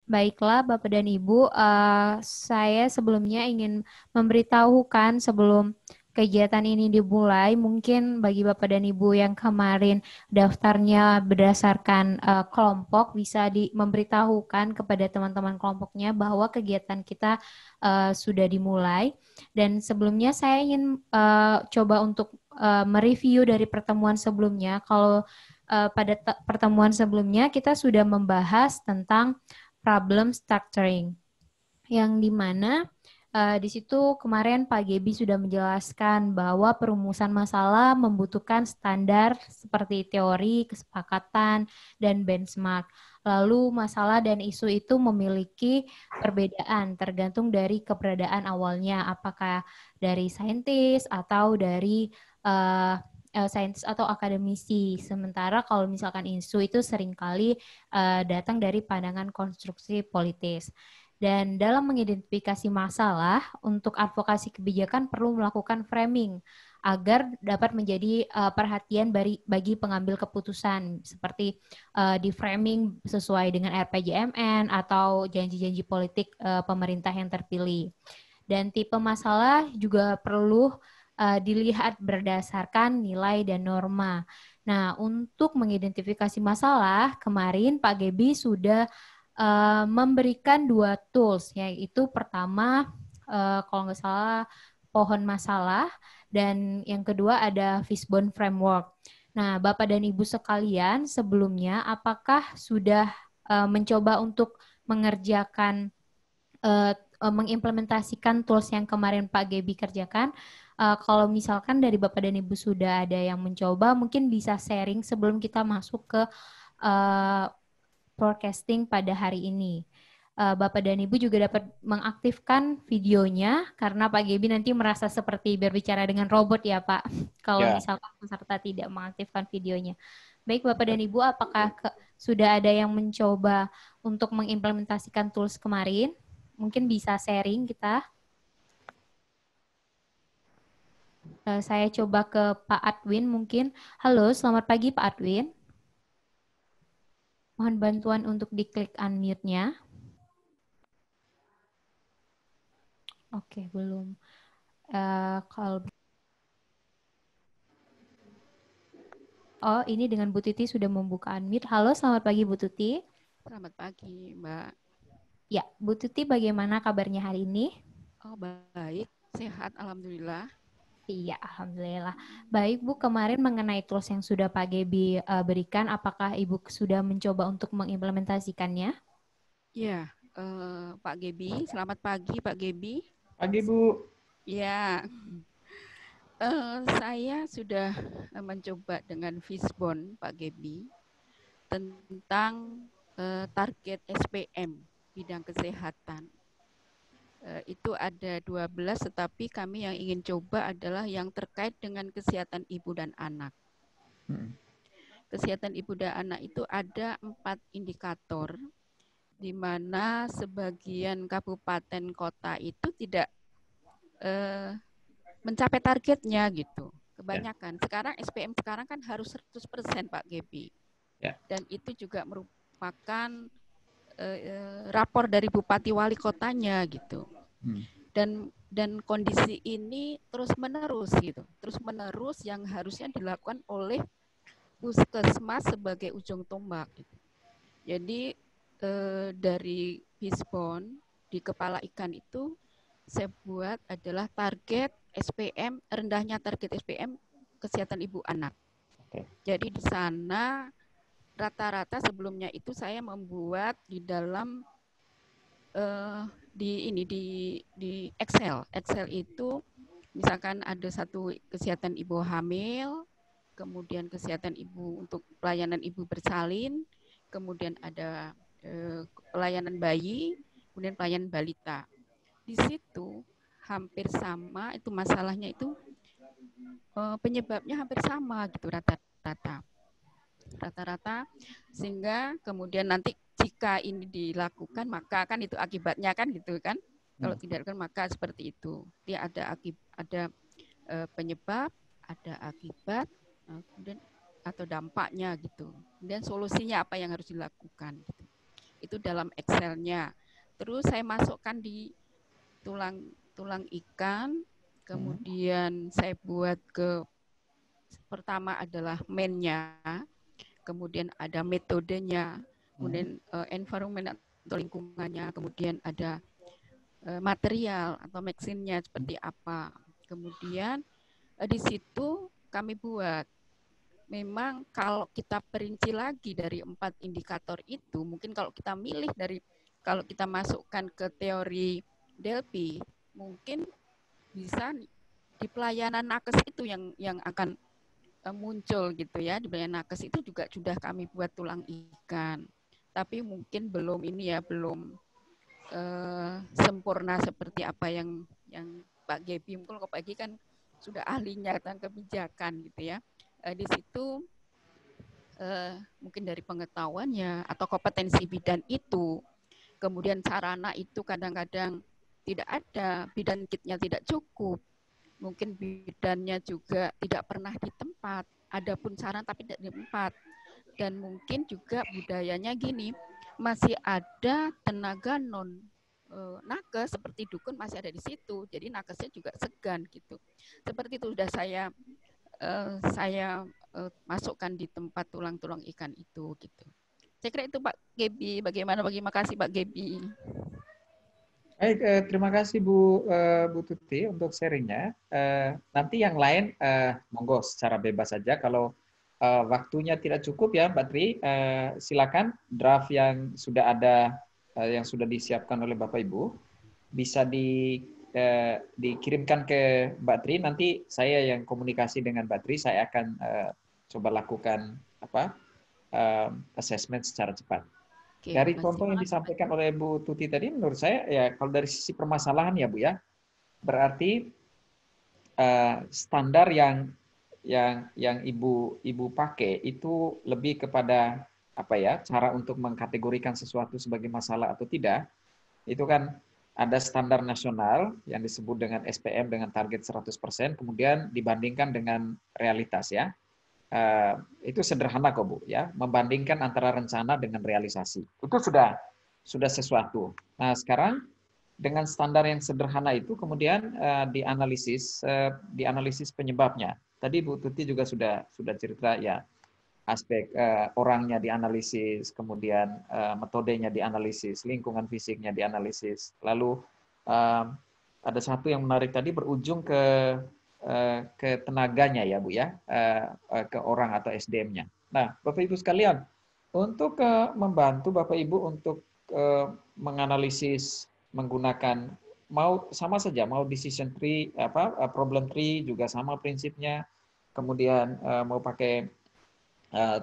Baiklah, Bapak dan Ibu, saya sebelumnya ingin memberitahukan sebelum kegiatan ini dimulai, mungkin bagi Bapak dan Ibu yang kemarin daftarnya berdasarkan kelompok, bisa memberitahukan kepada teman-teman kelompoknya bahwa kegiatan kita sudah dimulai. Dan sebelumnya saya ingin coba untuk mereview dari pertemuan sebelumnya. Kalau pada pertemuan sebelumnya kita sudah membahas tentang problem structuring, yang dimana di situ kemarin Pak Gebi sudah menjelaskan bahwa perumusan masalah membutuhkan standar seperti teori, kesepakatan, dan benchmark. Lalu masalah dan isu itu memiliki perbedaan tergantung dari keberadaan awalnya, apakah dari saintis atau dari saintis atau akademisi. Sementara kalau misalkan isu itu seringkali datang dari pandangan konstruksi politis. Dan dalam mengidentifikasi masalah, untuk advokasi kebijakan perlu melakukan framing agar dapat menjadi perhatian bagi pengambil keputusan, seperti di framing sesuai dengan RPJMN atau janji-janji politik pemerintah yang terpilih. Dan tipe masalah juga perlu dilihat berdasarkan nilai dan norma. Nah, untuk mengidentifikasi masalah, kemarin Pak Gebi sudah memberikan 2 tools, yaitu pertama kalau nggak salah pohon masalah, dan yang kedua ada Fishbone Framework. Nah, Bapak dan Ibu sekalian, sebelumnya apakah sudah mencoba untuk mengerjakan mengimplementasikan tools yang kemarin Pak Gebi kerjakan? Kalau misalkan dari Bapak dan Ibu sudah ada yang mencoba, mungkin bisa sharing sebelum kita masuk ke forecasting pada hari ini. Bapak dan Ibu juga dapat mengaktifkan videonya karena Pak Gebi nanti merasa seperti berbicara dengan robot ya Pak, kalau Ya, misalkan peserta tidak mengaktifkan videonya. Baik Bapak dan Ibu, apakah sudah ada yang mencoba untuk mengimplementasikan tools kemarin? Mungkin bisa sharing kita. Saya coba ke Pak Adwin mungkin. Halo, selamat pagi Pak Adwin. Mohon bantuan untuk diklik unmute-nya. Oke, belum. Kalau ini dengan Bu Titi sudah membuka unmute. Halo, selamat pagi Bu Tuti. Selamat pagi, Mbak. Ya, Bu Tuti, bagaimana kabarnya hari ini? Oh, baik, sehat, alhamdulillah. Iya, alhamdulillah. Baik Bu, kemarin mengenai tools yang sudah Pak Gebi berikan, apakah Ibu sudah mencoba untuk mengimplementasikannya? Ya, Pak Gebi, selamat pagi Pak Gebi. pagi Bu. Ya, saya sudah mencoba dengan Fishbone Pak Gebi tentang target SPM bidang kesehatan. Itu ada 12, tetapi kami yang ingin coba adalah yang terkait dengan kesehatan ibu dan anak. Kesehatan ibu dan anak itu ada 4 indikator, di mana sebagian kabupaten kota itu tidak mencapai targetnya gitu. Kebanyakan. Sekarang SPM sekarang kan harus 100% Pak Gebi. Ya. Dan itu juga merupakan rapor dari bupati wali kotanya gitu. Dan kondisi ini terus menerus gitu. Terus menerus yang harusnya dilakukan oleh puskesmas sebagai ujung tombak gitu. Jadi dari Fishbone di kepala ikan itu saya buat adalah target SPM, rendahnya target SPM kesehatan ibu anak. Jadi di sana rata-rata sebelumnya itu saya membuat di dalam di Excel. Excel itu misalkan ada satu kesehatan ibu hamil, kemudian kesehatan ibu untuk pelayanan ibu bersalin, kemudian ada pelayanan bayi, kemudian pelayanan balita. Di situ hampir sama, itu masalahnya itu penyebabnya hampir sama gitu rata-rata, sehingga kemudian nanti jika ini dilakukan maka kan itu akibatnya kan gitu kan. Kalau tidak dilakukan maka seperti itu. Dia ada penyebab, ada akibat, kemudian atau dampaknya gitu. Kemudian solusinya apa yang harus dilakukan gitu. itu dalam Excel-nya. Terus saya masukkan di tulang ikan, kemudian saya buat pertama adalah main-nya, kemudian ada metodenya, kemudian environment atau lingkungannya, kemudian ada material atau mesinnya seperti apa. Kemudian di situ kami buat. Memang kalau kita perinci lagi dari 4 indikator itu, mungkin kalau kita milih kalau kita masukkan ke teori Delphi, mungkin bisa di pelayanan nakes itu yang akan muncul gitu ya. Di pelayanan nakes itu juga sudah kami buat tulang ikan. Tapi mungkin belum sempurna seperti apa yang Pak Gebi, mungkin Pak Gebi kan sudah ahlinya tentang kebijakan gitu ya. Di situ mungkin dari pengetahuannya atau kompetensi bidan itu, kemudian sarana itu kadang-kadang tidak ada, bidan kitnya tidak cukup, mungkin bidannya juga tidak pernah di tempat, ada pun sarana tapi tidak di tempat, dan mungkin juga budayanya gini, masih ada tenaga non nakes seperti dukun masih ada di situ, jadi nakesnya juga segan gitu. Seperti itu sudah saya masukkan di tempat tulang-tulang ikan itu gitu. Saya kira itu Pak Gebi. Bagaimana? Terima kasih Pak Gebi. Baik, terima kasih Bu Tuti untuk sharingnya. Nanti yang lain monggo secara bebas saja. Kalau waktunya tidak cukup ya Mbak Tri, silakan draft yang sudah ada, yang sudah disiapkan oleh Bapak Ibu bisa dikirimkan ke Mbak Tri. Nanti saya yang komunikasi dengan Mbak Tri, saya akan coba lakukan assessment secara cepat. Oke, dari contoh yang disampaikan oleh Bu Tuti tadi, menurut saya ya kalau dari sisi permasalahan ya Bu ya, berarti standar yang ibu pakai itu lebih kepada cara untuk mengkategorikan sesuatu sebagai masalah atau tidak. Itu kan ada standar nasional yang disebut dengan SPM dengan target 100%, kemudian dibandingkan dengan realitas ya. Itu sederhana kok Bu ya, membandingkan antara rencana dengan realisasi. Itu sudah sesuatu. Nah, sekarang dengan standar yang sederhana itu kemudian dianalisis penyebabnya. Tadi Bu Tuti juga sudah cerita ya, aspek orangnya dianalisis, kemudian metodenya dianalisis, lingkungan fisiknya dianalisis. Lalu ada satu yang menarik tadi berujung ke tenaganya ya Bu ya, ke orang atau SDM-nya. Nah, Bapak Ibu sekalian, untuk membantu Bapak Ibu untuk menganalisis menggunakan sama saja, mau decision tree, problem tree juga sama prinsipnya, kemudian mau pakai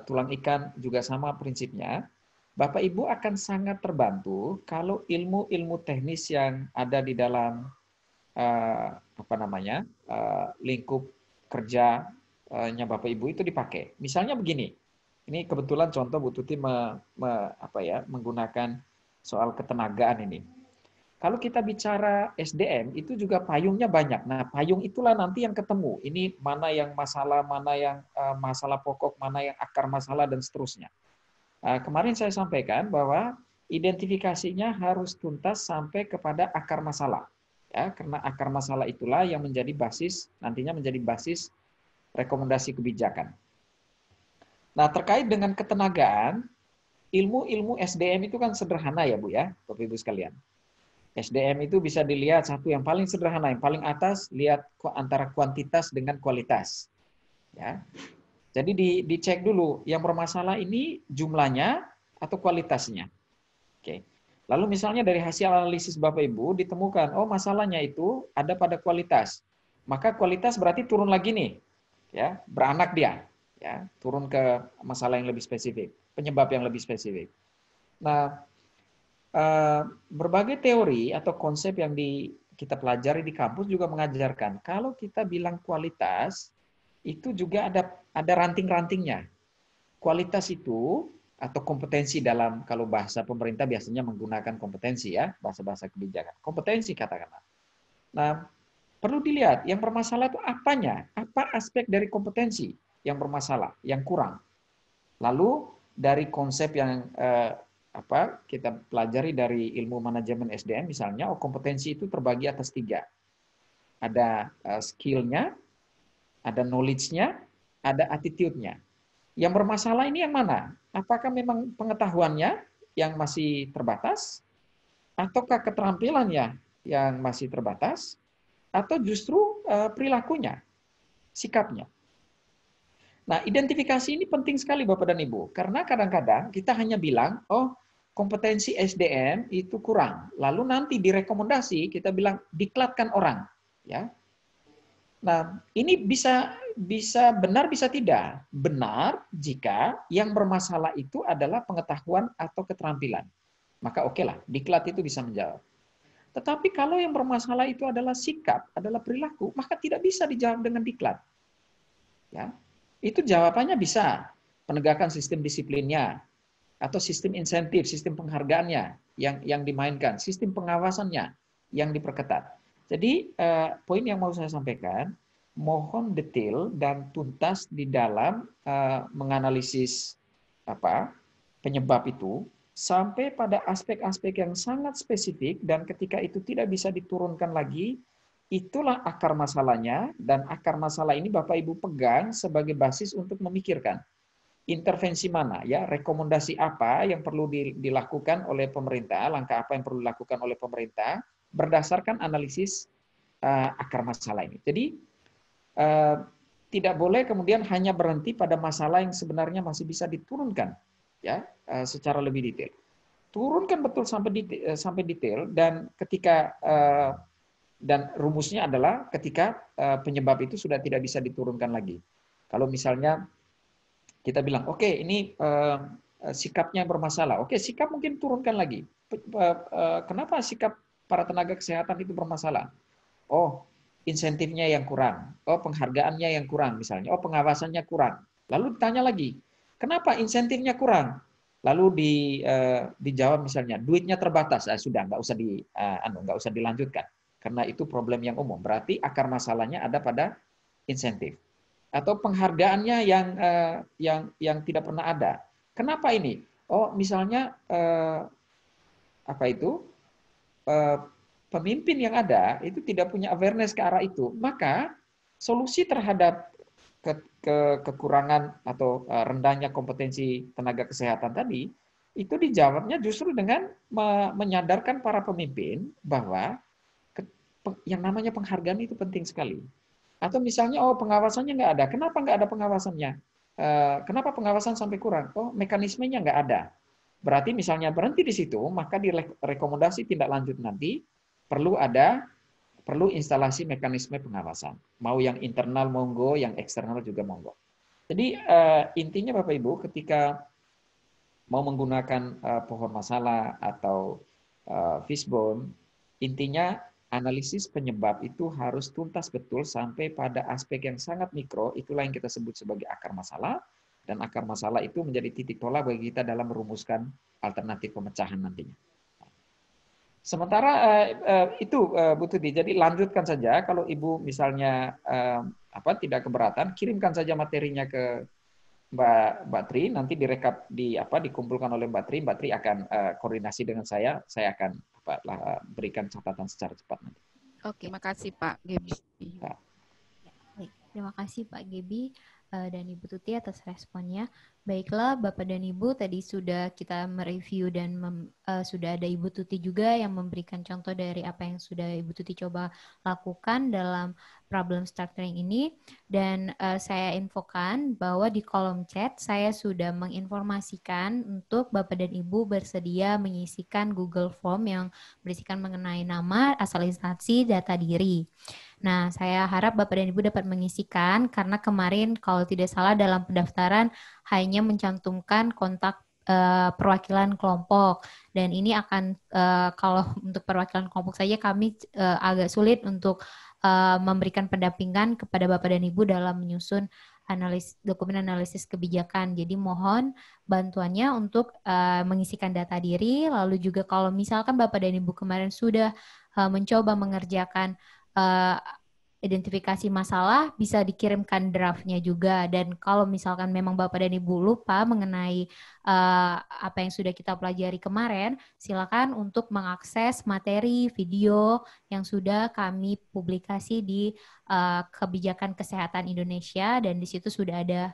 tulang ikan juga sama prinsipnya. Bapak Ibu akan sangat terbantu kalau ilmu-ilmu teknis yang ada di dalam lingkup kerjanya Bapak Ibu itu dipakai. Misalnya begini, ini kebetulan contoh Bu Tuti menggunakan soal ketenagaan ini. Kalau kita bicara SDM itu juga payungnya banyak. Nah, payung itulah nanti yang ketemu. Ini mana yang masalah, mana yang masalah pokok, mana yang akar masalah dan seterusnya. Kemarin saya sampaikan bahwa identifikasinya harus tuntas sampai kepada akar masalah. Ya, karena akar masalah itulah yang nantinya menjadi basis rekomendasi kebijakan. Nah, terkait dengan ketenagaan, ilmu SDM itu kan sederhana ya Bu ya, Bapak Ibu sekalian. SDM itu bisa dilihat satu yang paling sederhana, yang paling atas, lihat antara kuantitas dengan kualitas. Ya. Jadi dicek dulu, yang bermasalah ini jumlahnya atau kualitasnya. Oke. Lalu misalnya dari hasil analisis Bapak Ibu ditemukan, oh masalahnya itu ada pada kualitas. Maka kualitas berarti turun lagi nih, ya, beranak dia, ya, turun ke masalah yang lebih spesifik, penyebab yang lebih spesifik. Nah, berbagai teori atau konsep yang kita pelajari di kampus juga mengajarkan, kalau kita bilang kualitas, itu juga ada ranting-rantingnya. Kualitas itu atau kompetensi dalam, kalau bahasa pemerintah biasanya menggunakan kompetensi ya, bahasa-bahasa kebijakan. Kompetensi katakanlah. Nah, perlu dilihat yang bermasalah itu apanya, apa aspek dari kompetensi yang bermasalah, yang kurang. Lalu dari konsep yang kita pelajari dari ilmu manajemen SDM misalnya, kompetensi itu terbagi atas 3. Ada skill-nya, ada knowledge-nya, ada attitude-nya. Yang bermasalah ini yang mana? Apakah memang pengetahuannya yang masih terbatas, ataukah keterampilannya yang masih terbatas, atau justru perilakunya, sikapnya. Nah, identifikasi ini penting sekali Bapak dan Ibu, karena kadang-kadang kita hanya bilang, oh kompetensi SDM itu kurang. Lalu nanti direkomendasi kita bilang diklatkan orang, ya. Nah, ini bisa benar bisa tidak. Benar jika yang bermasalah itu adalah pengetahuan atau keterampilan. Maka oke lah, diklat itu bisa menjawab. Tetapi kalau yang bermasalah itu adalah sikap, adalah perilaku, maka tidak bisa dijawab dengan diklat. Ya. Itu jawabannya bisa penegakan sistem disiplinnya, atau sistem insentif, sistem penghargaannya yang dimainkan, sistem pengawasannya yang diperketat. Jadi poin yang mau saya sampaikan, mohon detail dan tuntas di dalam menganalisis penyebab itu sampai pada aspek-aspek yang sangat spesifik, dan ketika itu tidak bisa diturunkan lagi, itulah akar masalahnya, dan akar masalah ini Bapak Ibu pegang sebagai basis untuk memikirkan intervensi mana, ya, rekomendasi apa yang perlu dilakukan oleh pemerintah, langkah apa yang perlu dilakukan oleh pemerintah berdasarkan analisis akar masalah ini. Jadi tidak boleh kemudian hanya berhenti pada masalah yang sebenarnya masih bisa diturunkan, ya, secara lebih detail. Turunkan betul sampai detail, dan ketika dan rumusnya adalah ketika penyebab itu sudah tidak bisa diturunkan lagi. Kalau misalnya kita bilang, oke, ini sikapnya bermasalah. Oke, sikap mungkin turunkan lagi. Kenapa sikap para tenaga kesehatan itu bermasalah? Oh, insentifnya yang kurang. Oh, penghargaannya yang kurang misalnya. Oh, pengawasannya kurang. Lalu ditanya lagi, kenapa insentifnya kurang? Lalu dijawab misalnya, duitnya terbatas. Sudah, nggak usah dilanjutkan. Karena itu problem yang umum. Berarti akar masalahnya ada pada insentif. Atau penghargaannya yang tidak pernah ada. Kenapa ini? Oh, misalnya pemimpin yang ada itu tidak punya awareness ke arah itu. Maka solusi terhadap kekurangan atau rendahnya kompetensi tenaga kesehatan tadi itu dijawabnya justru dengan menyadarkan para pemimpin bahwa yang namanya penghargaan itu penting sekali. Atau misalnya, oh pengawasannya nggak ada. Kenapa nggak ada pengawasannya? Kenapa pengawasan sampai kurang? Oh mekanismenya nggak ada. Berarti misalnya berhenti di situ, maka direkomendasi tindak lanjut nanti perlu instalasi mekanisme pengawasan. Mau yang internal monggo, yang eksternal juga monggo. Jadi intinya Bapak Ibu, ketika mau menggunakan pohon masalah atau fishbone, intinya analisis penyebab itu harus tuntas betul sampai pada aspek yang sangat mikro, itulah yang kita sebut sebagai akar masalah, dan akar masalah itu menjadi titik tolak bagi kita dalam merumuskan alternatif pemecahan nantinya. Sementara itu Bu Tuti, jadi lanjutkan saja, kalau Ibu misalnya tidak keberatan, kirimkan saja materinya ke Mbak Tri, nanti direkap dikumpulkan oleh Mbak Tri akan koordinasi dengan saya akan berikan catatan secara cepat nanti. Oke, makasih Pak Gebi. Ya, baik. Terima kasih Pak Gebi dan Ibu Tuti atas responnya. Baiklah Bapak dan Ibu, tadi sudah kita mereview dan sudah ada Ibu Tuti juga yang memberikan contoh dari apa yang sudah Ibu Tuti coba lakukan dalam problem structuring ini. Dan saya infokan bahwa di kolom chat saya sudah menginformasikan untuk Bapak dan Ibu bersedia mengisikan Google Form yang berisikan mengenai nama, asal instansi, data diri. Nah, saya harap Bapak dan Ibu dapat mengisikan karena kemarin kalau tidak salah dalam pendaftaran hanya mencantumkan kontak perwakilan kelompok, dan ini akan kalau untuk perwakilan kelompok saja kami agak sulit untuk memberikan pendampingan kepada Bapak dan Ibu dalam menyusun dokumen analisis kebijakan. Jadi mohon bantuannya untuk mengisikan data diri. Lalu juga kalau misalkan Bapak dan Ibu kemarin sudah mencoba mengerjakan identifikasi masalah, bisa dikirimkan draftnya juga. Dan kalau misalkan memang Bapak dan Ibu lupa mengenai apa yang sudah kita pelajari kemarin, silakan untuk mengakses materi video yang sudah kami publikasi di Kebijakan Kesehatan Indonesia, dan di situ sudah ada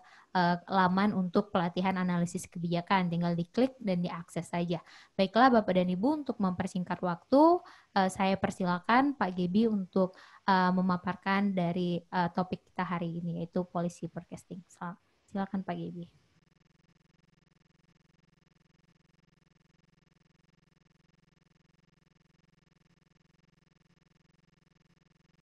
laman untuk pelatihan analisis kebijakan. Tinggal diklik dan diakses saja. Baiklah Bapak dan Ibu, untuk mempersingkat waktu, saya persilakan Pak Gebi untuk memaparkan dari topik kita hari ini, yaitu policy forecasting. Silakan Pak Gebi.